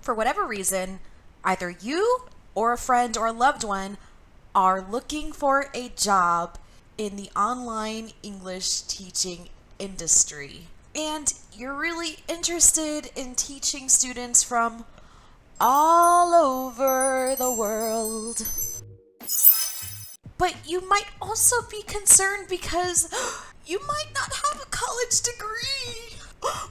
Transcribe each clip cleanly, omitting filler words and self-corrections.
for whatever reason, either you or a friend or a loved one are looking for a job in the online English teaching industry, and you're really interested in teaching students from all over the world. But you might also be concerned because you might not have a college degree,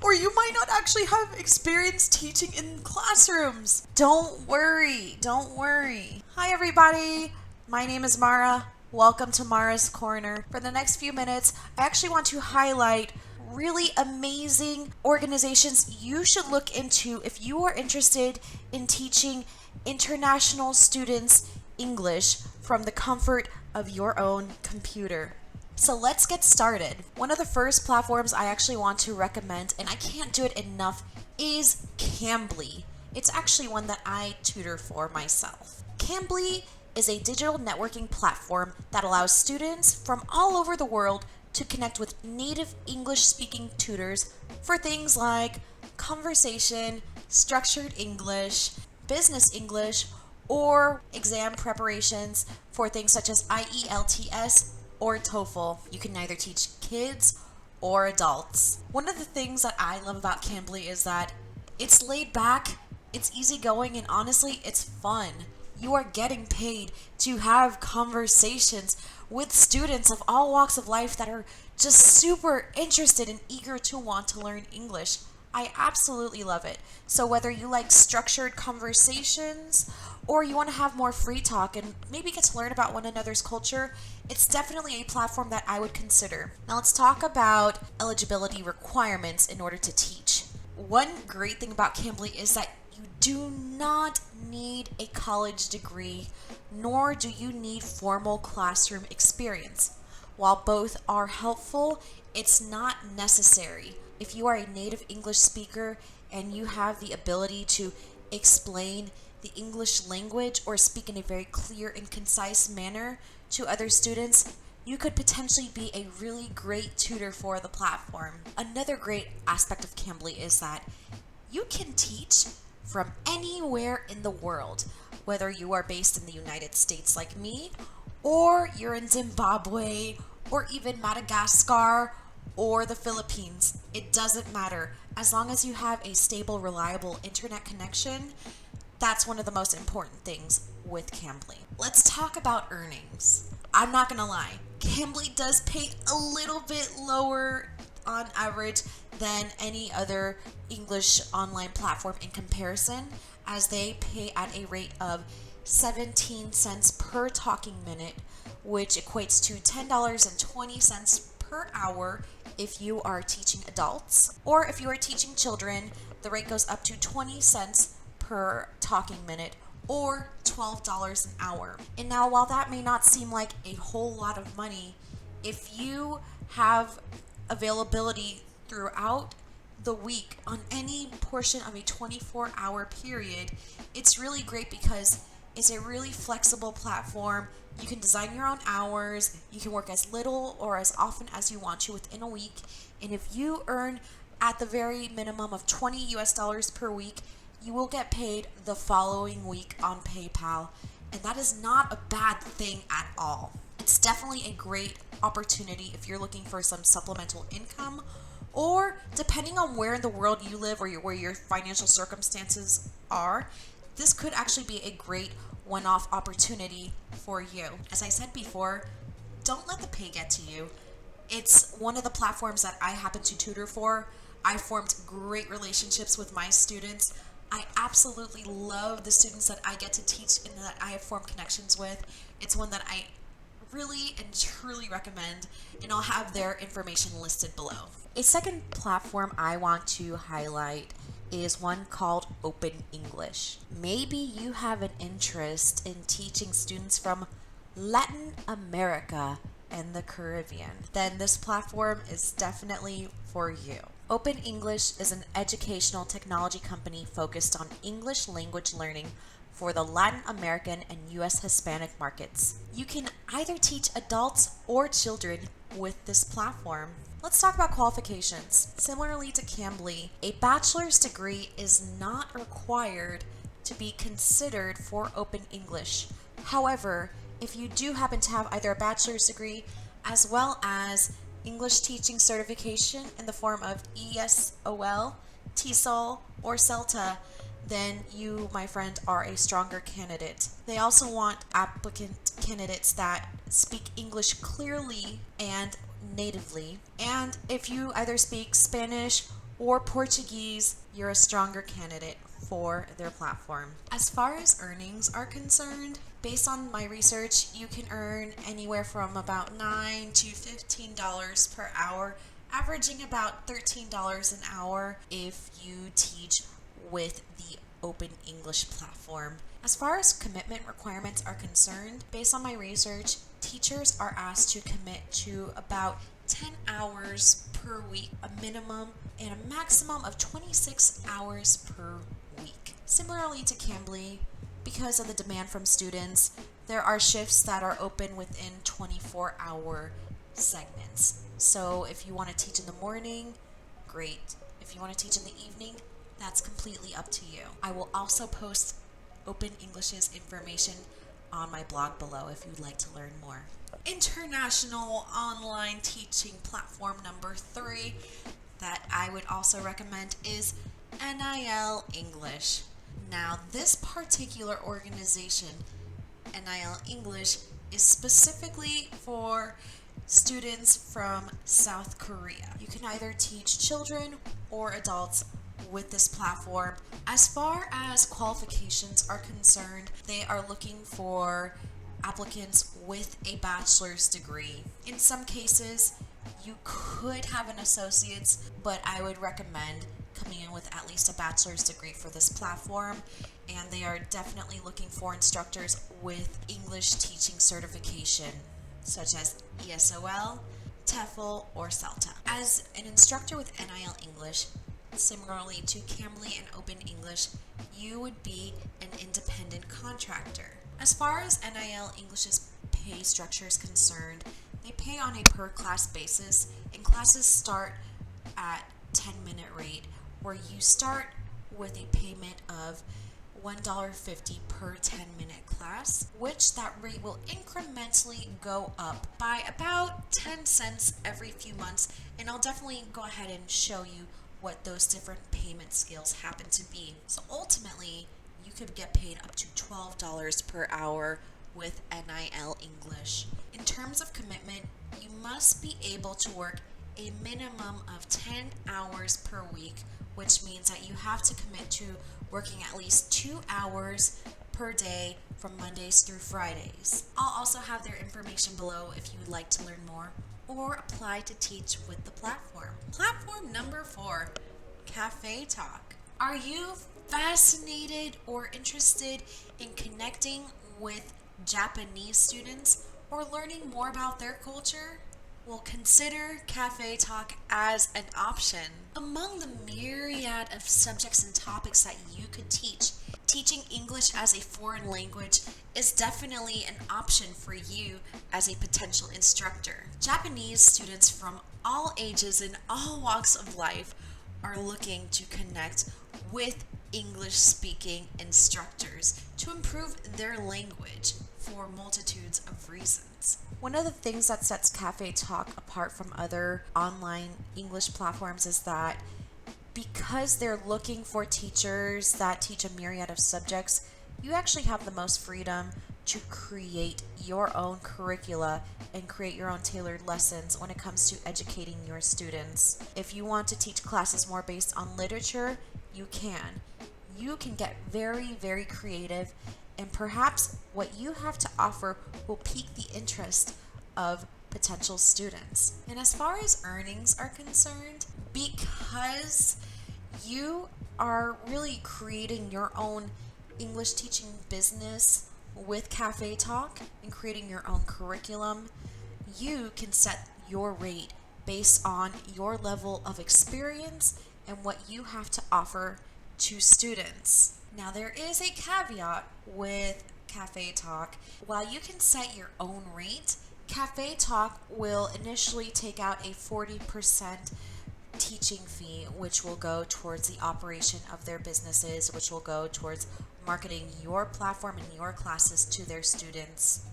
or you might not actually have experience teaching in classrooms. Don't worry, don't worry. Hi everybody, my name is Mara. Welcome to Mara's Corner. For the next few minutes, I actually want to highlight really amazing organizations you should look into if you are interested in teaching international students English from the comfort of your own computer. So let's get started. One of the first platforms I actually want to recommend, and I can't do it enough, is Cambly. It's actually one that I tutor for myself. Cambly is a digital networking platform that allows students from all over the world to connect with native English-speaking tutors for things like conversation, structured English, business English, or exam preparations for things such as IELTS or TOEFL. You can either teach kids or adults. One of the things that I love about Cambly is that it's laid back, it's easygoing, and honestly, it's fun. You are getting paid to have conversations with students of all walks of life that are just super interested and eager to want to learn English. I absolutely love it. So whether you like structured conversations or you want to have more free talk and maybe get to learn about one another's culture, it's definitely a platform that I would consider. Now let's talk about eligibility requirements in order to teach. One great thing about Cambly is that you do not need a college degree, nor do you need formal classroom experience. While both are helpful, it's not necessary. If you are a native English speaker and you have the ability to explain the English language or speak in a very clear and concise manner to other students, you could potentially be a really great tutor for the platform. Another great aspect of Cambly is that you can teach from anywhere in the world, whether you are based in the United States like me, or you're in Zimbabwe, or even Madagascar, or the Philippines. It doesn't matter. As long as you have a stable, reliable internet connection, that's one of the most important things with Cambly. Let's talk about earnings. I'm not gonna lie, Cambly does pay a little bit lower on average than any other English online platform in comparison, as they pay at a rate of 17 cents per talking minute, which equates to $10.20 per hour if you are teaching adults, or if you are teaching children, the rate goes up to 20 cents per talking minute, or $12 an hour. And now, while that may not seem like a whole lot of money, if you have availability throughout the week on any portion of a 24-hour period, it's really great because it's a really flexible platform. You can design your own hours, you can work as little or as often as you want to within a week, and if you earn at the very minimum of $20 per week, you will get paid the following week on PayPal, and that is not a bad thing at all. It's definitely a great opportunity if you're looking for some supplemental income, or depending on where in the world you live or where your financial circumstances are, this could actually be a great one-off opportunity for you. As I said before, don't let the pay get to you. It's one of the platforms that I happen to tutor for. I formed great relationships with my students. I absolutely love the students that I get to teach and that I have formed connections with. It's one that I really and truly recommend, and I'll have their information listed below. A second platform I want to highlight is one called Open English. Maybe you have an interest in teaching students from Latin America and the Caribbean, then this platform is definitely for you. Open English is an educational technology company focused on English language learning for the Latin American and US Hispanic markets. You can either teach adults or children with this platform. Let's talk about qualifications. Similarly to Cambly, a bachelor's degree is not required to be considered for Open English. However, if you do happen to have either a bachelor's degree as well as English teaching certification in the form of ESOL, TESOL, or CELTA, then you, my friend, are a stronger candidate. They also want applicant candidates that speak English clearly and natively. And if you either speak Spanish or Portuguese, you're a stronger candidate for their platform. As far as earnings are concerned, based on my research, you can earn anywhere from about $9 to $15 per hour, averaging about $13 an hour if you teach with the Open English platform. As far as commitment requirements are concerned, based on my research, teachers are asked to commit to about 10 hours per week, a minimum, and a maximum of 26 hours per week. Similarly to Cambly, because of the demand from students, there are shifts that are open within 24-hour segments. So if you want to teach in the morning, great. If you want to teach in the evening, that's completely up to you. I will also post Open English's information on my blog below if you'd like to learn more. International online teaching platform number 3 that I would also recommend is NIL English. Now, this particular organization, NIL English, is specifically for students from South Korea. You can either teach children or adults with this platform. As far as qualifications are concerned, they are looking for applicants with a bachelor's degree. In some cases, you could have an associate's, but I would recommend coming in with at least a bachelor's degree for this platform, and they are definitely looking for instructors with English teaching certification, such as ESOL, TEFL, or CELTA. As an instructor with NIL English, similarly to Cambly and Open English, you would be an independent contractor. As far as NIL English's pay structure is concerned, they pay on a per class basis, and classes start at 10-minute rate, where you start with a payment of $1.50 per 10-minute class, which that rate will incrementally go up by about 10 cents every few months, and I'll definitely go ahead and show you what those different payment scales happen to be. So ultimately, you could get paid up to $12 per hour with NIL English. In terms of commitment, you must be able to work a minimum of 10 hours per week, which means that you have to commit to working at least 2 hours per day from Mondays through Fridays. I'll also have their information below if you would like to learn more or apply to teach with the platform. Platform number 4, CafeTalk. Are you fascinated or interested in connecting with Japanese students or learning more about their culture? Well, consider CafeTalk as an option. Among the myriad of subjects and topics that you could teach, teaching English as a foreign language is definitely an option for you as a potential instructor. Japanese students from all ages and all walks of life are looking to connect with English-speaking instructors to improve their language for multitudes of reasons. One of the things that sets CafeTalk apart from other online English platforms is that because they're looking for teachers that teach a myriad of subjects, you actually have the most freedom to create your own curricula and create your own tailored lessons when it comes to educating your students. If you want to teach classes more based on literature, you can. You can get very, very creative, and perhaps what you have to offer will pique the interest of potential students. And as far as earnings are concerned, because you are really creating your own English teaching business with CafeTalk and creating your own curriculum, you can set your rate based on your level of experience and what you have to offer to students. Now, there is a caveat with CafeTalk. While you can set your own rate, CafeTalk will initially take out a 40% teaching fee, which will go towards the operation of their businesses, which will go towards marketing your platform and your classes to their students.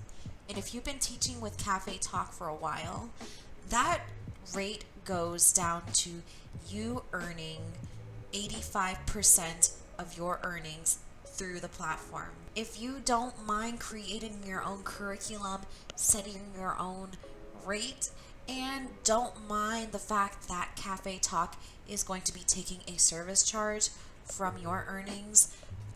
And if you've been teaching with CafeTalk for a while, that rate goes down to you earning 85% of your earnings through the platform. If you don't mind creating your own curriculum, setting your own rate, and don't mind the fact that CafeTalk is going to be taking a service charge from your earnings,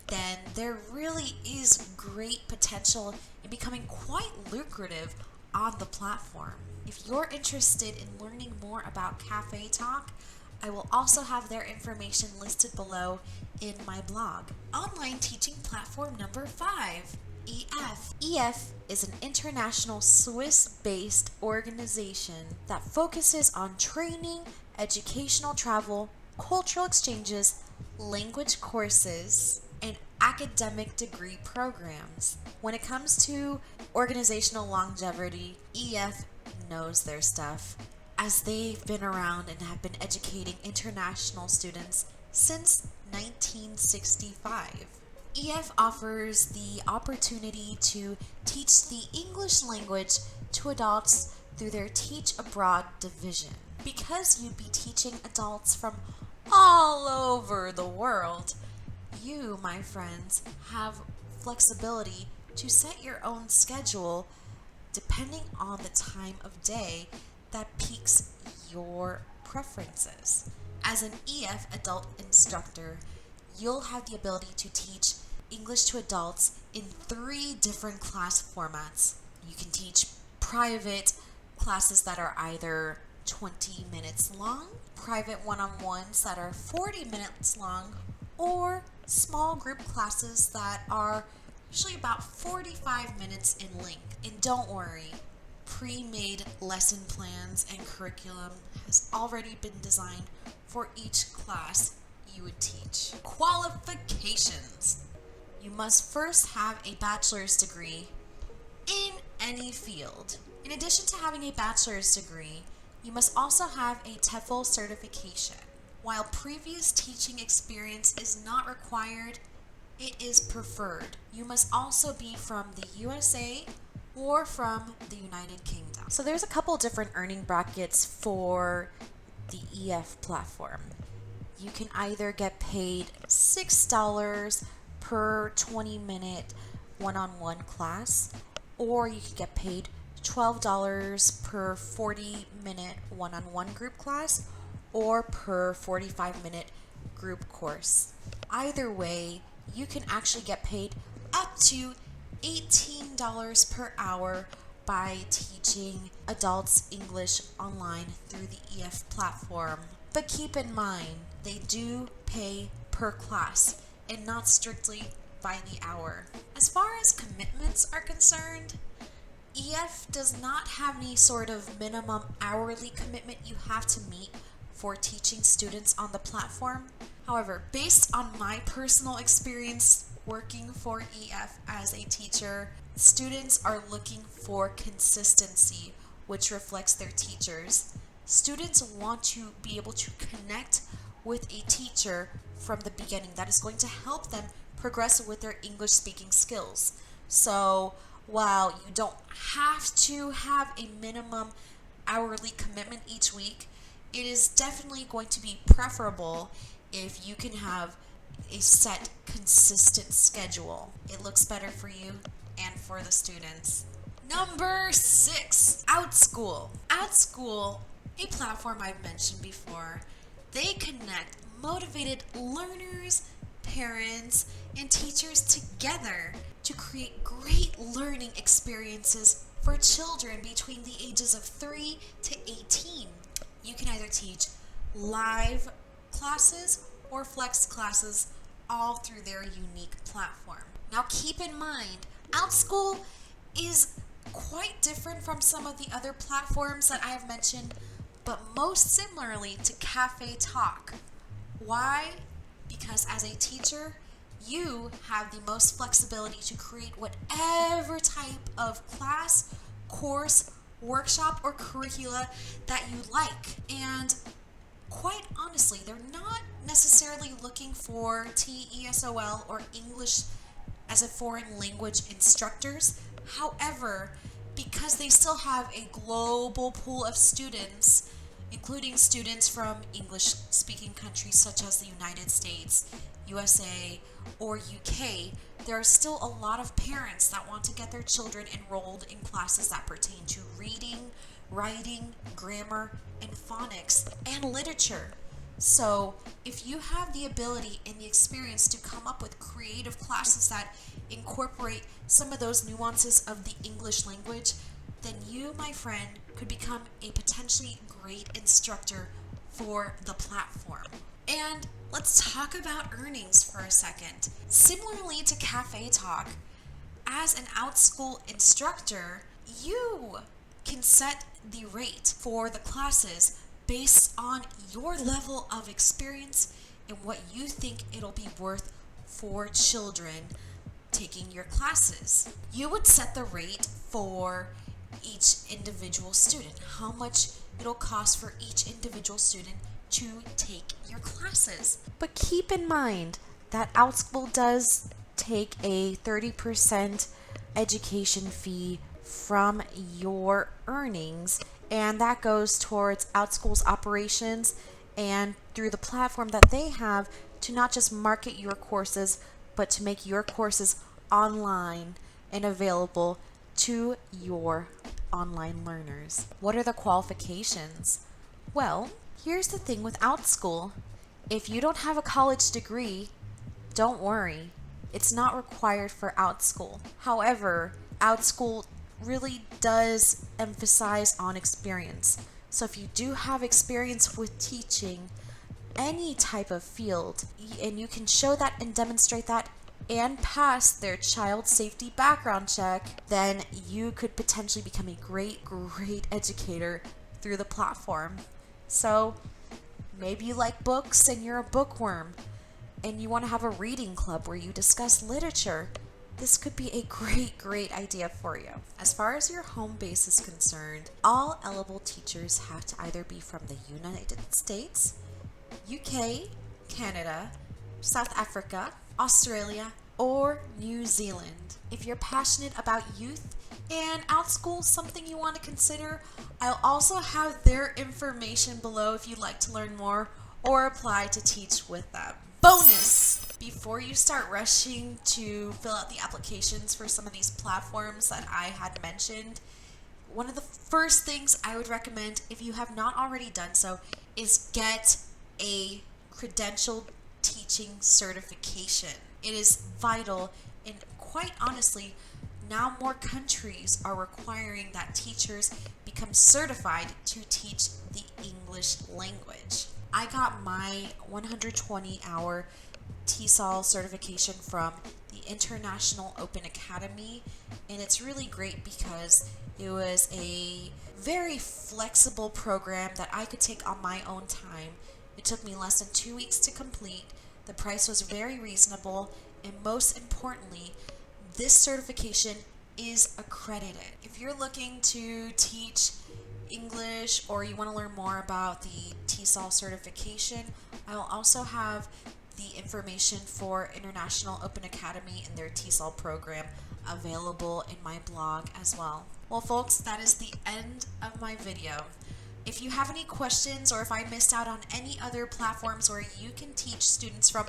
then there really is great potential in becoming quite lucrative on the platform. If you're interested in learning more about CafeTalk, I will also have their information listed below in my blog. Online teaching platform number 5, EF. EF is an international Swiss-based organization that focuses on training, educational travel, cultural exchanges, language courses, and academic degree programs. When it comes to organizational longevity, EF knows their stuff, as they've been around and have been educating international students since 1965. EF offers the opportunity to teach the English language to adults through their Teach Abroad division. Because you'd be teaching adults from all over the world, you, my friends, have flexibility to set your own schedule depending on the time of day that piques your preferences. As an EF adult instructor, you'll have the ability to teach English to adults in 3 different class formats. You can teach private classes that are either 20 minutes long, private one-on-ones that are 40 minutes long, or small group classes that are usually about 45 minutes in length. And don't worry, pre-made lesson plans and curriculum has already been designed for each class you would teach. Qualifications. You must first have a bachelor's degree in any field. In addition to having a bachelor's degree, you must also have a TEFL certification. While previous teaching experience is not required, it is preferred. You must also be from the USA or from the United Kingdom. So there's a couple different earning brackets for the EF platform. You can either get paid $6 per 20-minute one-on-one class, or you could get paid $12 per 40-minute one-on-one group class, or per 45-minute group course. Either way, you can actually get paid up to $18 per hour by teaching adults English online through the EF platform. But keep in mind, they do pay per class and not strictly by the hour. As far as commitments are concerned, EF does not have any sort of minimum hourly commitment you have to meet for teaching students on the platform. However, based on my personal experience working for EF as a teacher, students are looking for consistency, which reflects their teachers. Students want to be able to connect with a teacher from the beginning. That is going to help them progress with their English speaking skills. So while you don't have to have a minimum hourly commitment each week, it is definitely going to be preferable if you can have a set, consistent schedule. It looks better for you and for the students. Number 6, Outschool. Outschool, a platform I've mentioned before, they connect motivated learners, parents, and teachers together to create great learning experiences for children between the ages of 3 to 18. You can either teach live classes or flex classes, all through their unique platform. Now keep in mind, Outschool is quite different from some of the other platforms that I have mentioned, but most similarly to CafeTalk. Why? Because as a teacher, you have the most flexibility to create whatever type of class, course, workshop or curricula that you like. And quite honestly, they're not necessarily looking for TESOL or English as a foreign language instructors. However, because they still have a global pool of students, including students from English-speaking countries such as the United States, USA, or UK, there are still a lot of parents that want to get their children enrolled in classes that pertain to reading, writing, grammar, and phonics, and literature. So, if you have the ability and the experience to come up with creative classes that incorporate some of those nuances of the English language, then you, my friend, could become a potentially great instructor for the platform. And let's talk about earnings for a second. Similarly to CafeTalk, as an Outschool instructor, you can set the rate for the classes based on your level of experience and what you think it'll be worth for children taking your classes. You would set the rate for each individual student, how much it'll cost for each individual student to take your classes. But keep in mind that Outschool does take a 30% education fee from your earnings, and that goes towards Outschool's operations and through the platform that they have to not just market your courses, but to make your courses online and available to your online learners. What are the qualifications? Well, here's the thing with Outschool. If you don't have a college degree, don't worry. It's not required for Outschool. However, Outschool really does emphasize on experience. So if you do have experience with teaching any type of field, and you can show that and demonstrate that and pass their child safety background check, then you could potentially become a great educator through the platform. So maybe you like books and you're a bookworm and you want to have a reading club where you discuss literature. This could be a great idea for you. As far as your home base is concerned, all eligible teachers have to either be from the United States, UK, Canada, South Africa, Australia, or New Zealand. If you're passionate about youth and Outschool something you want to consider, I'll also have their information below if you'd like to learn more or apply to teach with them. Bonus! Before you start rushing to fill out the applications for some of these platforms that I had mentioned, one of the first things I would recommend, if you have not already done so, is get a credentialed teaching certification. It is vital, and quite honestly, now more countries are requiring that teachers become certified to teach the English language. I got my 120-hour TESOL certification from the International Open Academy, and it's really great because it was a very flexible program that I could take on my own time. It took me less than 2 weeks to complete. The price was very reasonable, and most importantly, this certification is accredited. If you're looking to teach English or you want to learn more about the TESOL certification, I will also have the information for International Open Academy and their TESOL program available in my blog as well. Well, folks, that is the end of my video. If you have any questions or if I missed out on any other platforms where you can teach students from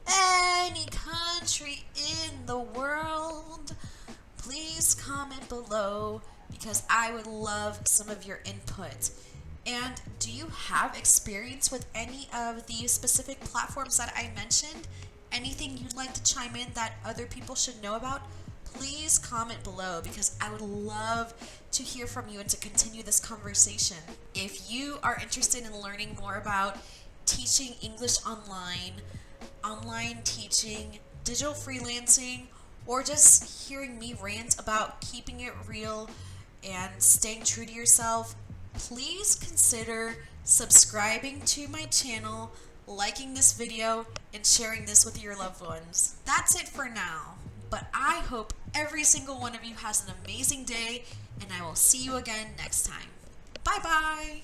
any country in the world, please comment below because I would love some of your input. And do you have experience with any of the specific platforms that I mentioned? Anything you'd like to chime in that other people should know about? Please comment below because I would love to hear from you and to continue this conversation. If you are interested in learning more about teaching English online teaching, digital freelancing, or just hearing me rant about keeping it real and staying true to yourself, please consider subscribing to my channel, liking this video, and sharing this with your loved ones. That's it for now. But I hope every single one of you has an amazing day, and I will see you again next time. Bye-bye!